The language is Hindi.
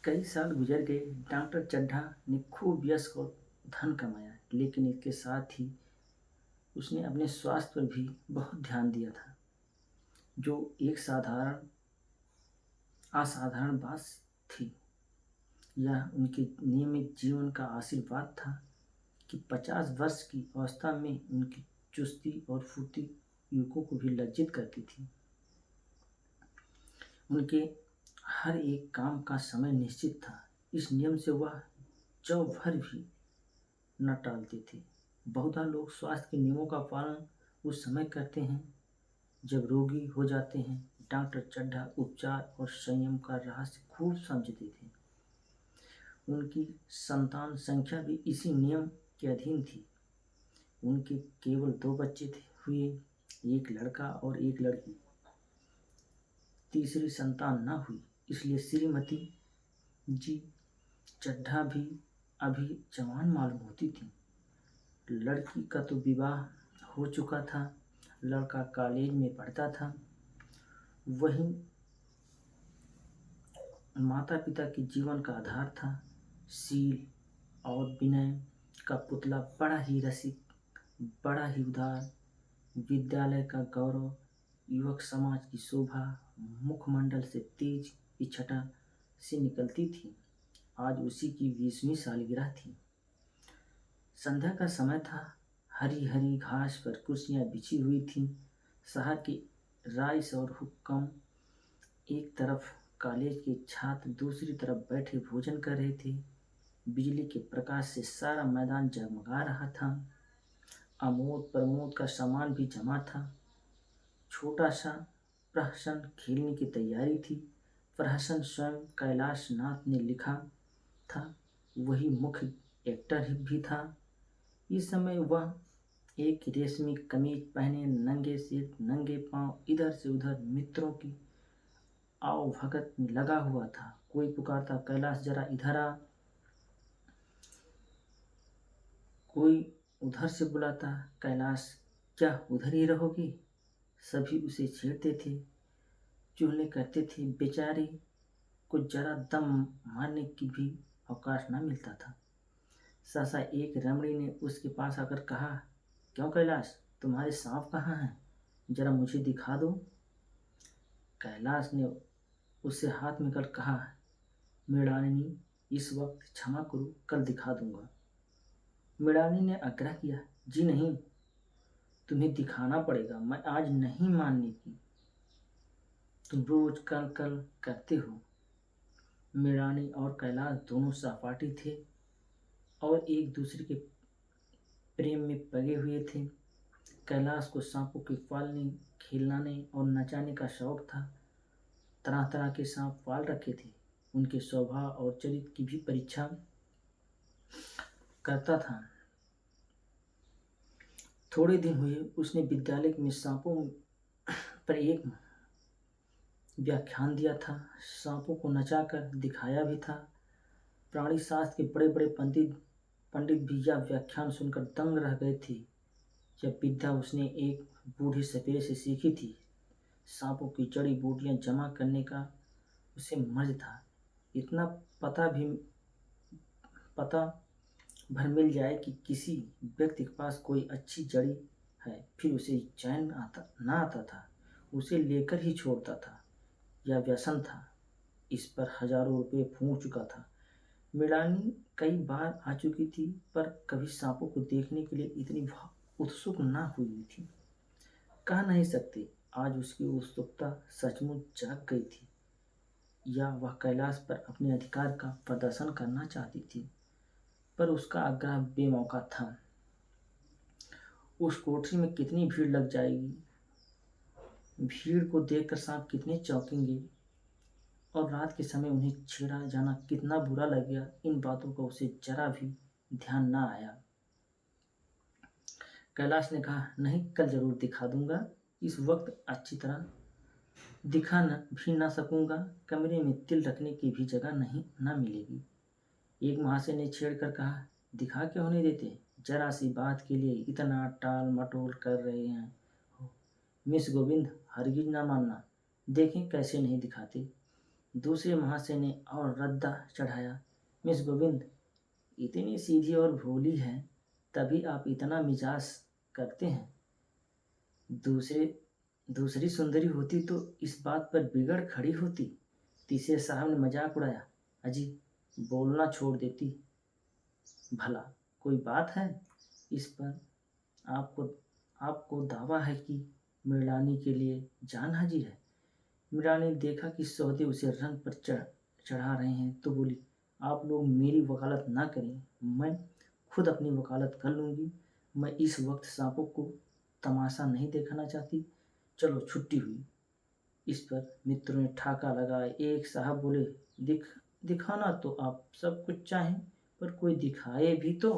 कई साल गुजर गए। डॉक्टर चड्ढा ने खूब यश और धन कमाया, लेकिन इसके साथ ही उसने अपने स्वास्थ्य पर भी बहुत ध्यान दिया था, जो एक असाधारण बात थी। यह उनके नियमित जीवन का आशीर्वाद था कि 50 वर्ष की अवस्था में उनकी चुस्ती और फुर्ती युवकों को भी लज्जित करती थी। उनके हर एक काम का समय निश्चित था। इस नियम से वह जौ भर भी न टालते थे। बहुधा लोग स्वास्थ्य के नियमों का पालन उस समय करते हैं जब रोगी हो जाते हैं। डॉक्टर चड्ढा उपचार और संयम का रहस्य खूब समझते थे। उनकी संतान संख्या भी इसी नियम के अधीन थी। उनके केवल 2 बच्चे हुए, एक लड़का और एक लड़की। तीसरी संतान न हुई, इसलिए श्रीमती जी चड्ढा भी अभी जवान मालूम होती थी। लड़की का तो विवाह हो चुका था, लड़का कॉलेज में पढ़ता था। वही माता पिता के जीवन का आधार था। शील और विनय का पुतला, बड़ा ही रसिक, बड़ा ही उदार, विद्यालय का गौरव, युवक समाज की शोभा, मुखमंडल से तेज की छटा से निकलती थी। आज उसी की 20वीं सालगिरह थी। संध्या का समय था। हरी हरी घास पर कुर्सियां बिछी हुई थीं। शहर के राइस और हुक्म एक तरफ, कॉलेज के छात्र दूसरी तरफ बैठे भोजन कर रहे थे। बिजली के प्रकाश से सारा मैदान जगमगा रहा था। आमोद प्रमोद का सामान भी जमा था। छोटा सा प्रहसन खेलने की तैयारी थी। प्रहसन स्वयं कैलाश नाथ ने लिखा था, वही मुख्य एक्टर भी था। इस समय वह एक रेशमी कमीज पहने नंगे सिर नंगे पांव इधर से उधर मित्रों की आवभगत में लगा हुआ था। कोई पुकारता, कैलाश जरा इधर आ। कोई उधर से बुलाता, कैलाश क्या उधर ही रहोगे। सभी उसे छेड़ते थे, चुगली करते थे। बेचारे को जरा दम मारने की भी अवकाश न मिलता था। सहसा एक रमणी ने उसके पास आकर कहा, क्यों कैलाश, तुम्हारे सांप कहाँ हैं, जरा मुझे दिखा दो। कैलाश ने उससे हाथ में कर कहा, मृणालिनी, इस वक्त क्षमा करो, कल दिखा दूंगा। मृणालिनी ने आग्रह किया, जी नहीं, तुम्हें दिखाना पड़ेगा, मैं आज नहीं मानने की। तुम रोज कल कल करते हो। मृणालिनी और कैलाश दोनों सहपाठी थे और एक दूसरे के प्रेम में पगे हुए थे। कैलाश को सांपों के पालने, खिलाने और नचाने का शौक था। तरह तरह के सांप पाल रखे थे। उनके स्वभाव और चरित्र की भी परीक्षा करता था। थोड़े दिन हुए, उसने विद्यालय में सांपों पर एक व्याख्यान दिया था। सांपों को नचाकर दिखाया भी था। प्राणी शास्त्र के बड़े बड़े पंडित भी यह व्याख्यान सुनकर दंग रह गए थे। यह विद्या उसने एक बूढ़े सपेरे से सीखी थी। सांपों की जड़ी बूटियां जमा करने का उसे मर्ज था। इतना पता भर मिल जाए कि किसी व्यक्ति के पास कोई अच्छी जड़ी है, फिर उसे चैन ना आता था, उसे लेकर ही छोड़ता था। यह व्यसन था। इस पर हजारों रुपए फूंक चुका था। मृणालिनी कई बार आ चुकी थी, पर कभी सांपों को देखने के लिए इतनी उत्सुक ना हुई थी। कह नहीं सकते आज उसकी उत्सुकता सचमुच जाग गई थी, या वह कैलाश पर अपने अधिकार का प्रदर्शन करना चाहती थी। पर उसका आग्रह बेमौका था। उस कोठरी में कितनी भीड़ लग जाएगी, भीड़ को देखकर सांप कितने चौंकेंगे, और रात के समय उन्हें छेड़ा जाना कितना बुरा लगेगा, इन बातों का उसे जरा भी ध्यान न आया। कैलाश ने कहा, नहीं, कल जरूर दिखा दूंगा। इस वक्त अच्छी तरह दिखा भी ना सकूंगा। कमरे में तिल रखने की भी जगह नहीं ना मिलेगी। एक महाशय ने छेड़कर कहा, दिखा क्यों नहीं देते, जरा सी बात के लिए इतना टाल मटोल कर रहे हैं हो। मिस गोविंद, हरगिज ना मानना, देखें कैसे नहीं दिखाते। दूसरे महाशय ने और रद्दा चढ़ाया। मिस गोविंद इतनी सीधी और भोली हैं, तभी आप इतना मिजाज करते हैं। दूसरे दूसरी सुंदरी होती तो इस बात पर बिगड़ खड़ी होती। तीसरे साहब ने मजाक उड़ाया। अजी बोलना छोड़ देती। भला कोई बात है? इस पर आपको आपको दावा है कि मृणालिनी के लिए जान हाजिर है। मृणालिनी ने देखा कि सौदे उसे रंग पर चढ़ा रहे हैं तो बोली, आप लोग मेरी वकालत ना करें, मैं खुद अपनी वकालत कर लूँगी। मैं इस वक्त सांपों को तमाशा नहीं दिखाना चाहती। चलो छुट्टी हुई। इस पर मित्रों ने ठाका लगाया। एक साहब बोले, दिखाना तो आप सब कुछ चाहें, पर कोई दिखाए भी तो।